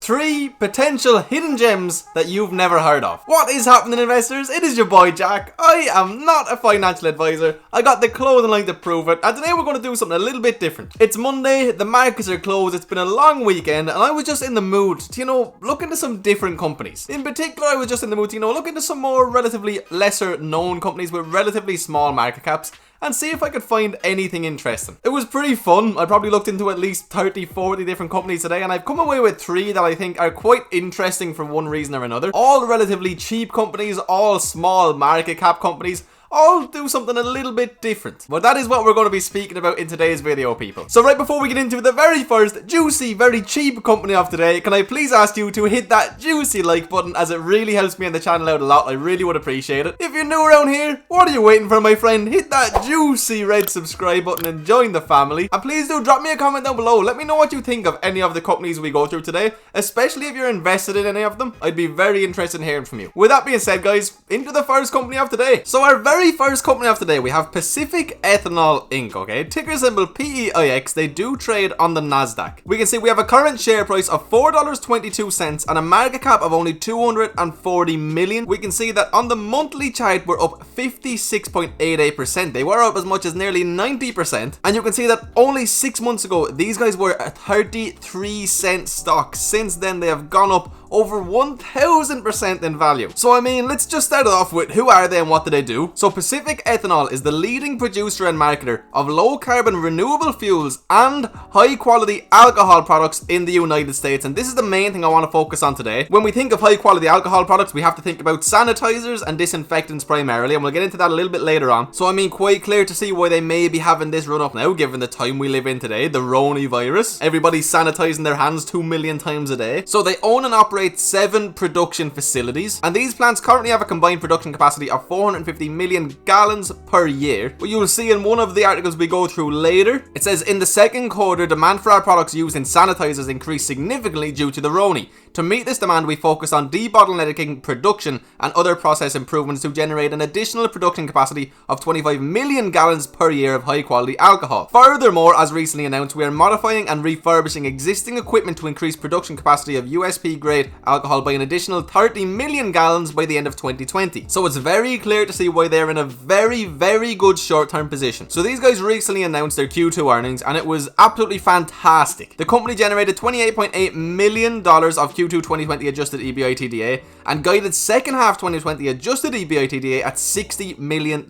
3 potential hidden gems that you've never heard of. What is happening, investors? It is your boy Jack. I am not a financial advisor. I got the clothing line to prove it, and today we're going to do something a little bit different. It's Monday, the markets are closed, it's been a long weekend, and I was just in the mood to, look into some different companies. In particular, I was just in the mood to, look into some more relatively lesser known companies with relatively small market caps, and see if I could find anything interesting. It was pretty fun. I probably looked into at least 30-40 different companies today, and I've come away with 3 that I think are quite interesting for one reason or another. All relatively cheap companies, all small market cap companies, all do something a little bit different. But that is what we're going to be speaking about in today's video, people. So right before we get into the very first juicy, very cheap company of today, can I please ask you to hit that juicy like button, as it really helps me and the channel out a lot. I really would appreciate it. If you're new around here, what are you waiting for, my friend? Hit that juicy red subscribe button and join the family. And please do drop me a comment down below. Let me know what you think of any of the companies we go through today, especially if you're invested in any of them. I'd be very interested in hearing from you. With that being said, guys, into the first company of today. So our very first company of today, we have Pacific Ethanol Inc. Okay, ticker symbol PEIX. They do trade on the Nasdaq. We can see we have a current share price of $4.22 and a market cap of only 240 million. We can see that on the monthly chart we're up 56.88%. They were up as much as nearly 90%, and you can see that only 6 months ago these guys were a 33-cent stock. Since then they have gone up over 1000% in value. So I mean, let's just start it off with who are they and what do they do. So Pacific Ethanol is the leading producer and marketer of low carbon renewable fuels and high quality alcohol products in the United States, and this is the main thing I want to focus on today. When we think of high quality alcohol products, we have to think about sanitizers and disinfectants primarily, and we'll get into that a little bit later on. So I mean, quite clear to see why they may be having this run up now, given the time we live in today, the Roni virus. Everybody's sanitizing their hands 2 million times a day. So they own and operate 7 production facilities, and these plants currently have a combined production capacity of 450 million gallons per year. But you will see in one of the articles we go through later, it says in the second quarter, demand for our products used in sanitizers increased significantly due to the Roni. To meet this demand, we focus on debottlenecking production and other process improvements to generate an additional production capacity of 25 million gallons per year of high quality alcohol. Furthermore, as recently announced, we are modifying and refurbishing existing equipment to increase production capacity of USP grade alcohol by an additional 30 million gallons by the end of 2020. So it's very clear to see why they're in a very good short-term position. So these guys recently announced their Q2 earnings, and it was absolutely fantastic. The company generated $28.8 million of Q2 2020 adjusted EBITDA and guided second half 2020 adjusted EBITDA at $60 million,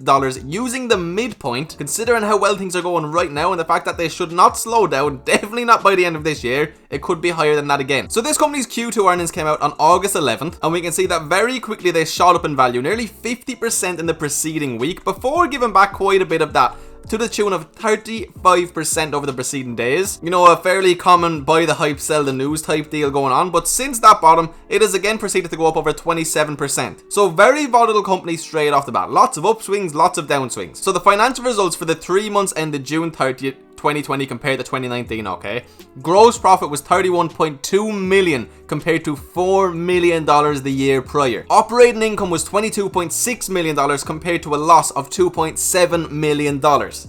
using the midpoint, considering how well things are going right now and the fact that they should not slow down, definitely not by the end of this year. It could be higher than that again. So this company's Q2 earnings came out on August 11th, and we can see that very quickly they shot up in value, nearly 50% in the preceding week, before giving back quite a bit of that, to the tune of 35% over the preceding days. A fairly common buy the hype, sell the news type deal going on, but since that bottom, it has again proceeded to go up over 27%. So very volatile company straight off the bat. Lots of upswings, lots of downswings. So the financial results for the 3 months ended June 30th, 2020 compared to 2019, okay? Gross profit was $31.2 million compared to $4 million the year prior. Operating income was $22.6 million compared to a loss of $2.7 million.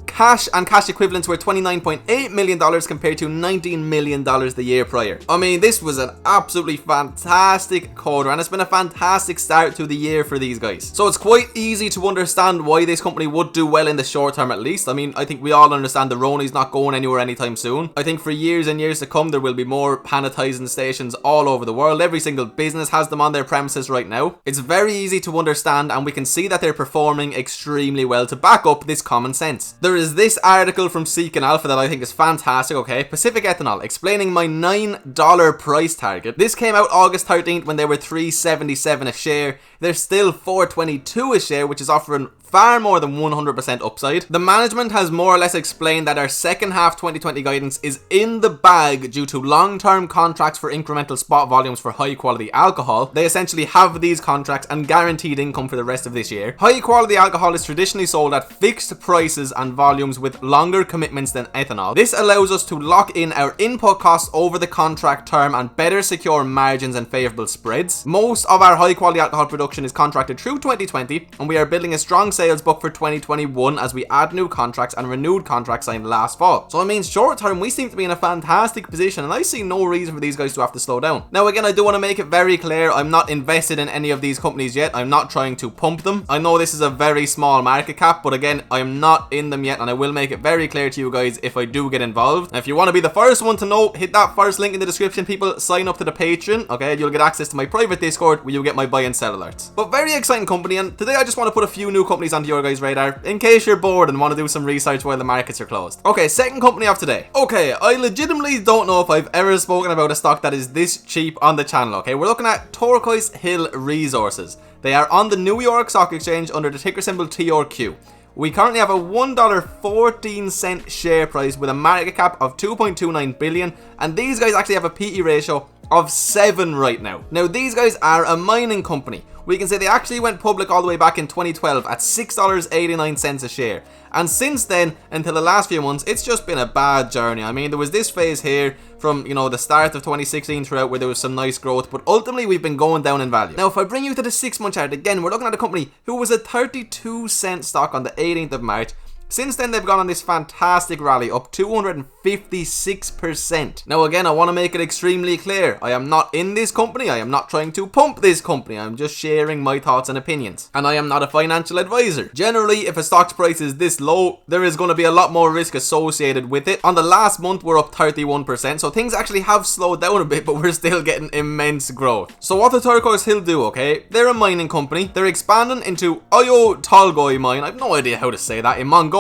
Cash and cash equivalents were $29.8 million compared to $19 million the year prior. I mean, this was an absolutely fantastic quarter, and it's been a fantastic start to the year for these guys. So it's quite easy to understand why this company would do well in the short term, at least. I mean, I think we all understand the Roni's not going anywhere anytime soon. I think for years and years to come there will be more panitizing stations all over the world. Every single business has them on their premises right now. It's very easy to understand, and we can see that they're performing extremely well to back up this common sense. There is this article from Seek and Alpha that I think is fantastic, okay? Pacific Ethanol, explaining my $9 price target. This came out August 13th when they were $3.77 a share. They're still $4.22 a share, which is offering far more than 100% upside. The management has more or less explained that our second half 2020 guidance is in the bag due to long-term contracts for incremental spot volumes for high quality alcohol. They essentially have these contracts and guaranteed income for the rest of this year. High quality alcohol is traditionally sold at fixed prices and volumes with longer commitments than ethanol. This allows us to lock in our input costs over the contract term and better secure margins and favorable spreads. Most of our high quality alcohol production is contracted through 2020, and we are building a strong sales booked for 2021 as we add new contracts and renewed contracts signed last fall. So I mean, short term, we seem to be in a fantastic position, and I see no reason for these guys to have to slow down. Now again, I do want to make it very clear, I'm not invested in any of these companies yet. I'm not trying to pump them. I know this is a very small market cap, but again, I'm not in them yet, and I will make it very clear to you guys if I do get involved. And if you want to be the first one to know, hit that first link in the description, people. Sign up to the Patreon, okay? You'll get access to my private Discord where you'll get my buy and sell alerts. But very exciting company, and today I just want to put a few new companies onto your guys' radar in case you're bored and want to do some research while the markets are closed. Okay, second company of today. Okay, I legitimately don't know if I've ever spoken about a stock that is this cheap on the channel, okay? We're looking at Turquoise Resources. They are on the New York Stock Exchange under the ticker symbol TRQ. We currently have a $1.14 share price with a market cap of 2.29 billion, and these guys actually have a PE ratio of 7 right now. Now these guys are a mining company. We can say they actually went public all the way back in 2012 at $6.89 a share. And since then, until the last few months, it's just been a bad journey. I mean, there was this phase here from, you know, the start of 2016 throughout where there was some nice growth, but ultimately we've been going down in value. Now, if I bring you to the 6-month chart, again, we're looking at a company who was a 32-cent stock on the 18th of March. Since then, they've gone on this fantastic rally, up 256%. Now again, I want to make it extremely clear. I am not in this company. I am not trying to pump this company. I'm just sharing my thoughts and opinions. And I am not a financial advisor. Generally, if a stock's price is this low, there is going to be a lot more risk associated with it. On the last month, we're up 31%. So things actually have slowed down a bit, but we're still getting immense growth. So what did Turquoise do, okay? They're a mining company. They're expanding into Untitled mine. I have no idea how to say that, in Mongolia,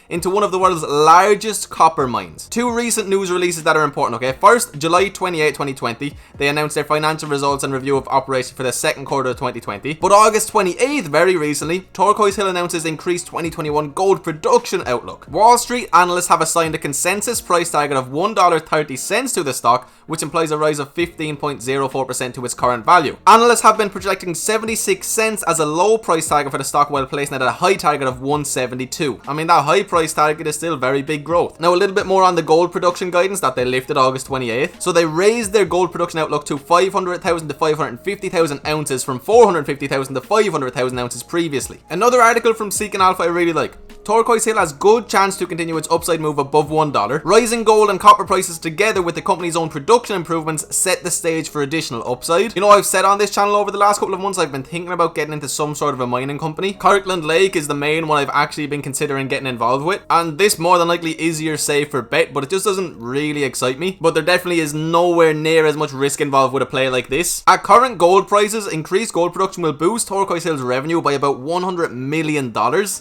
into one of the world's largest copper mines. Two recent news releases that are important, okay? First, July 28, 2020, they announced their financial results and review of operations for the second quarter of 2020. But August 28th, very recently, Turquoise announces increased 2021 gold production outlook. Wall Street analysts have assigned a consensus price target of $1.30 to the stock, which implies a rise of 15.04% to its current value. Analysts have been projecting 76 cents as a low price target for the stock, while placing it at a high target of 172. I mean, that high price target is still very big growth. Now, a little bit more on the gold production guidance that they lifted August 28th. So they raised their gold production outlook to 500,000 to 550,000 ounces from 450,000 to 500,000 ounces previously. Another article from Seeking Alpha I really like. Turquoise has good chance to continue its upside move above $1. Rising gold and copper prices together with the company's own production improvements set the stage for additional upside. You know, I've said on this channel over the last couple of months, I've been thinking about getting into some sort of a mining company. Kirkland Lake is the main one I've actually been considering getting involved with, and this more than likely is your safer bet, but it just doesn't really excite me. But there definitely is nowhere near as much risk involved with a play like this. At current gold prices, increased gold production will boost Turquoise Hill's revenue by about $100 million.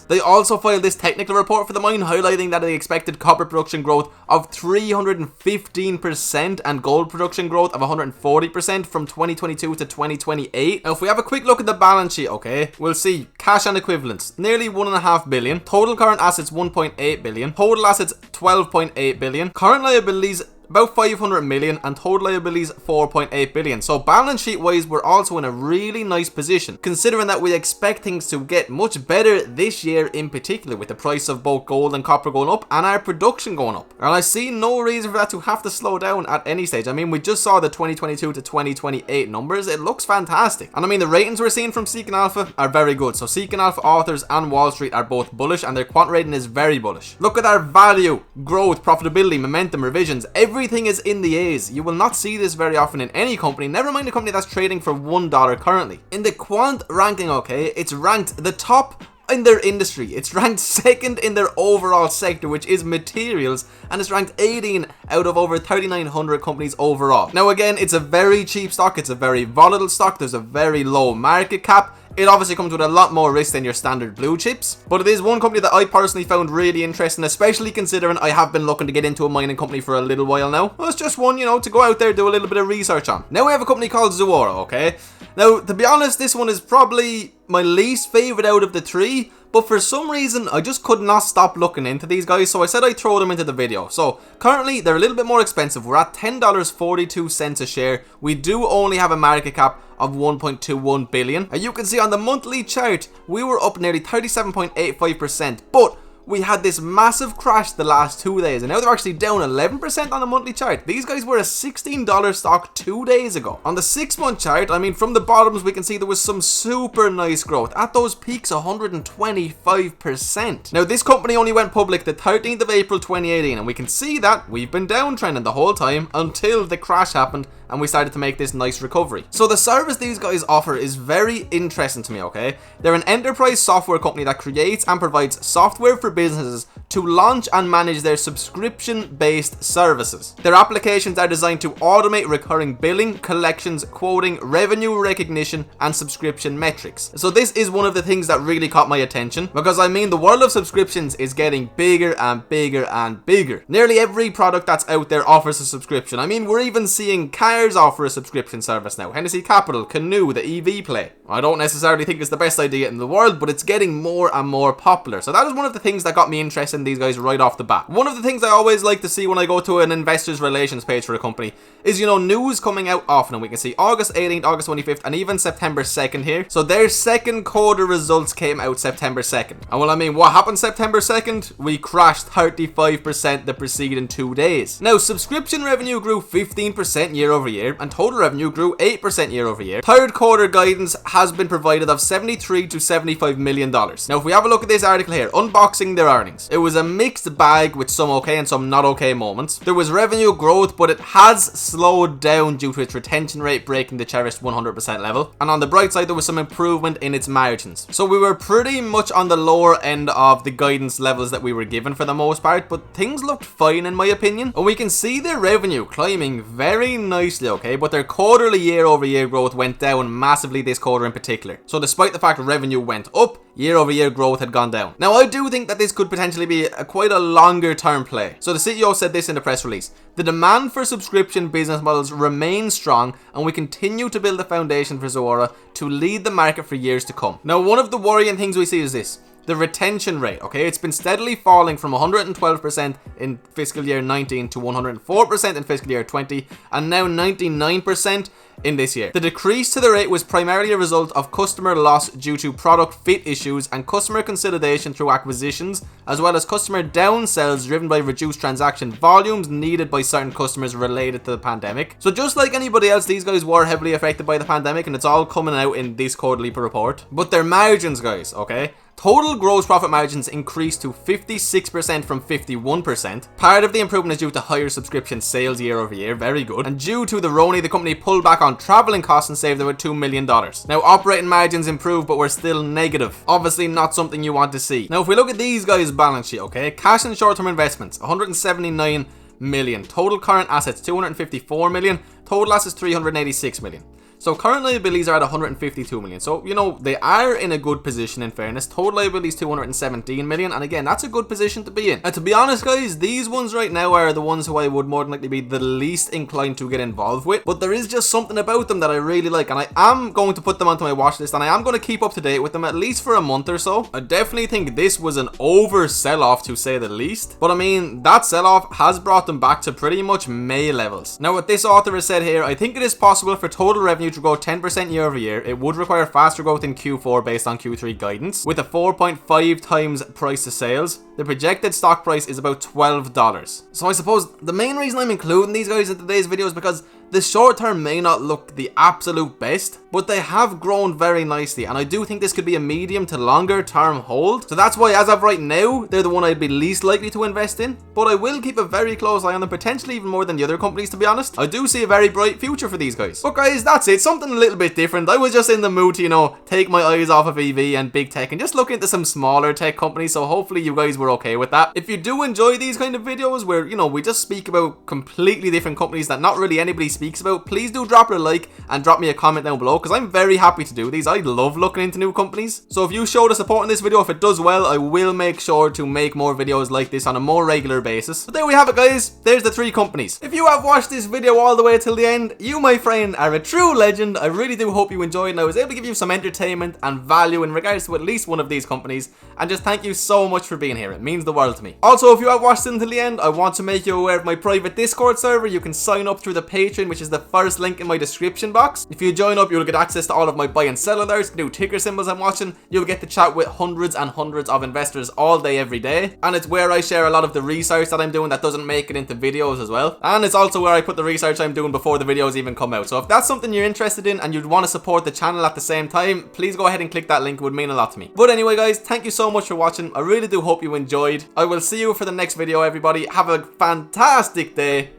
They also filed this technical report for the mine highlighting that they expected copper production growth of 315% and gold production growth of 140% from 2022 to 2028. Now, if we have a quick look at the balance sheet, okay, we'll see cash and equivalents, nearly $1.5 billion. Total current assets, $1.8 billion. Total assets, $12.8 billion. Current liabilities, about 500 million, and total liabilities 4.8 billion. So balance sheet wise, we're also in a really nice position, considering that we expect things to get much better this year, in particular with the price of both gold and copper going up and our production going up. And I see no reason for that to have to slow down at any stage. I mean, we just saw the 2022 to 2028 numbers. It looks fantastic. And I mean, the ratings we're seeing from Seeking Alpha are very good. So Seeking Alpha authors and Wall Street are both bullish, and their quant rating is very bullish. Look at our value, growth, profitability, momentum, revisions. Everything is in the A's. You will not see this very often in any company, never mind a company that's trading for $1 currently. In the quant ranking, okay, it's ranked the top in their industry. It's ranked second in their overall sector, which is materials, and it's ranked 18 out of over 3,900 companies overall. Now again, it's a very cheap stock. It's a very volatile stock. There's a very low market cap. It obviously comes with a lot more risk than your standard blue chips, but it is one company that I personally found really interesting, especially considering I have been looking to get into a mining company for a little while now. Well, it's just one, you know, to go out there, do a little bit of research on. Now we have a company called Zuora, okay? Now, to be honest, this one is probably my least favorite out of the three, but for some reason, I just could not stop looking into these guys, so I said I'd throw them into the video. So, currently, they're a little bit more expensive. We're at $10.42 a share. We do only have a market cap of 1.21 billion. And you can see on the monthly chart, we were up nearly 37.85%, but we had this massive crash the last 2 days, and now they're actually down 11% on the monthly chart. These guys were a $16 stock 2 days ago. On the 6-month chart, I mean, from the bottoms we can see there was some super nice growth. At those peaks, 125%. Now this company only went public the 13th of April 2018, and we can see that we've been downtrending the whole time until the crash happened and we started to make this nice recovery. So the service these guys offer is very interesting to me, okay? They're an enterprise software company that creates and provides software for businesses to launch and manage their subscription-based services. Their applications are designed to automate recurring billing, collections, quoting, revenue recognition, and subscription metrics. So this is one of the things that really caught my attention, because I mean, the world of subscriptions is getting bigger and bigger and bigger. Nearly every product that's out there offers a subscription. I mean, we're even seeing cars offer a subscription service now. Hennessy Capital, Canoe, the EV Play. I don't necessarily think it's the best idea in the world, but it's getting more and more popular. So that is one of the things that got me interested in these guys right off the bat. One of the things I always like to see when I go to an investors relations page for a company is, you know, news coming out often, and we can see August 18th, August 25th, and even September 2nd here. So their second quarter results came out September 2nd. And well, I mean, what happened September 2nd? We crashed 35% the preceding 2 days. Now, subscription revenue grew 15% year over year, and total revenue grew 8% year over year. Third quarter guidance has been provided of $73 to $75 million. Now, if we have a look at this article here, unboxing their earnings, it was a mixed bag with some okay and some not okay moments. There was revenue growth, but it has slowed down due to its retention rate breaking the cherished 100% level. And on the bright side, there was some improvement in its margins. So we were pretty much on the lower end of the guidance levels that we were given for the most part, but things looked fine in my opinion. And we can see their revenue climbing very nicely, okay, but their quarterly year over year growth went down massively this quarter in particular. So despite the fact revenue went up, year over year growth had gone down. Now I do think that this could potentially be quite a longer term play. So the CEO said this in the press release: the demand for subscription business models remains strong, and we continue to build a foundation for Zuora to lead the market for years to come. Now, one of the worrying things we see is this: the retention rate, okay? It's been steadily falling from 112% in fiscal year 19 to 104% in fiscal year 20, and now 99% in this year. The decrease to the rate was primarily a result of customer loss due to product fit issues and customer consolidation through acquisitions, as well as customer downsells driven by reduced transaction volumes needed by certain customers related to the pandemic. So just like anybody else, these guys were heavily affected by the pandemic, and it's all coming out in this quarterly report. But their margins, guys, okay? Total gross profit margins increased to 56% from 51%. Part of the improvement is due to higher subscription sales year over year, very good. And due to the Roni, the company pulled back on traveling costs and saved about $2 million. Now, operating margins improved, but we're still negative. Obviously not something you want to see. Now, if we look at these guys' balance sheet, okay? Cash and short-term investments, $179 million. Total current assets, $254 million. Total assets, $386 million. So current liabilities are at 152 million. So, you know, they are in a good position in fairness. Total liabilities 217 million. And again, that's a good position to be in. And to be honest, guys, these ones right now are the ones who I would more than likely be the least inclined to get involved with. But there is just something about them that I really like. And I am going to put them onto my watch list. And I am going to keep up to date with them at least for a month or so. I definitely think this was an over sell-off to say the least. But I mean, that sell-off has brought them back to pretty much May levels. Now, what this author has said here, I think it is possible for total revenue to grow 10% year over year. It would require faster growth in Q4 based on Q3 guidance. With a 4.5 times price to sales, the projected stock price is about $12. So I suppose the main reason I'm including these guys in today's video is because the short term may not look the absolute best, but they have grown very nicely, and I do think this could be a medium to longer term hold. So that's why, as of right now, they're the one I'd be least likely to invest in, but I will keep a very close eye on them, potentially even more than the other companies, to be honest. I do see a very bright future for these guys. But guys, that's it. Something a little bit different. I was just in the mood to, you know, take my eyes off of EV and big tech and just look into some smaller tech companies, so hopefully you guys were okay with that. If you do enjoy these kind of videos where, you know, we just speak about completely different companies that not really anybody speaks about, please do drop a like and drop me a comment down below, because I'm very happy to do these. I love looking into new companies. So if you show the support in this video, if it does well, I will make sure to make more videos like this on a more regular basis. But there we have it, guys. There's the 3 companies. If you have watched this video all the way till the end, you, my friend, are a true legend. I really do hope you enjoyed, and I was able to give you some entertainment and value in regards to at least one of these companies. And just thank you so much for being here. It means the world to me. Also, if you have watched until the end, I want to make you aware of my private Discord server. You can sign up through the Patreon, which is the first link in my description box. If you join up, you'll get access to all of my buy and sell alerts, new ticker symbols I'm watching. You'll get to chat with hundreds and hundreds of investors all day, every day. And it's where I share a lot of the research that I'm doing that doesn't make it into videos as well. And it's also where I put the research I'm doing before the videos even come out. So if that's something you're interested in and you'd want to support the channel at the same time, please go ahead and click that link. It would mean a lot to me. But anyway guys, thank you so much for watching. I really do hope you enjoyed. I will see you for the next video, everybody. Have a fantastic day.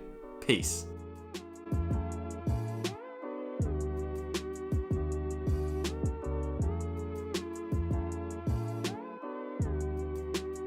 Peace.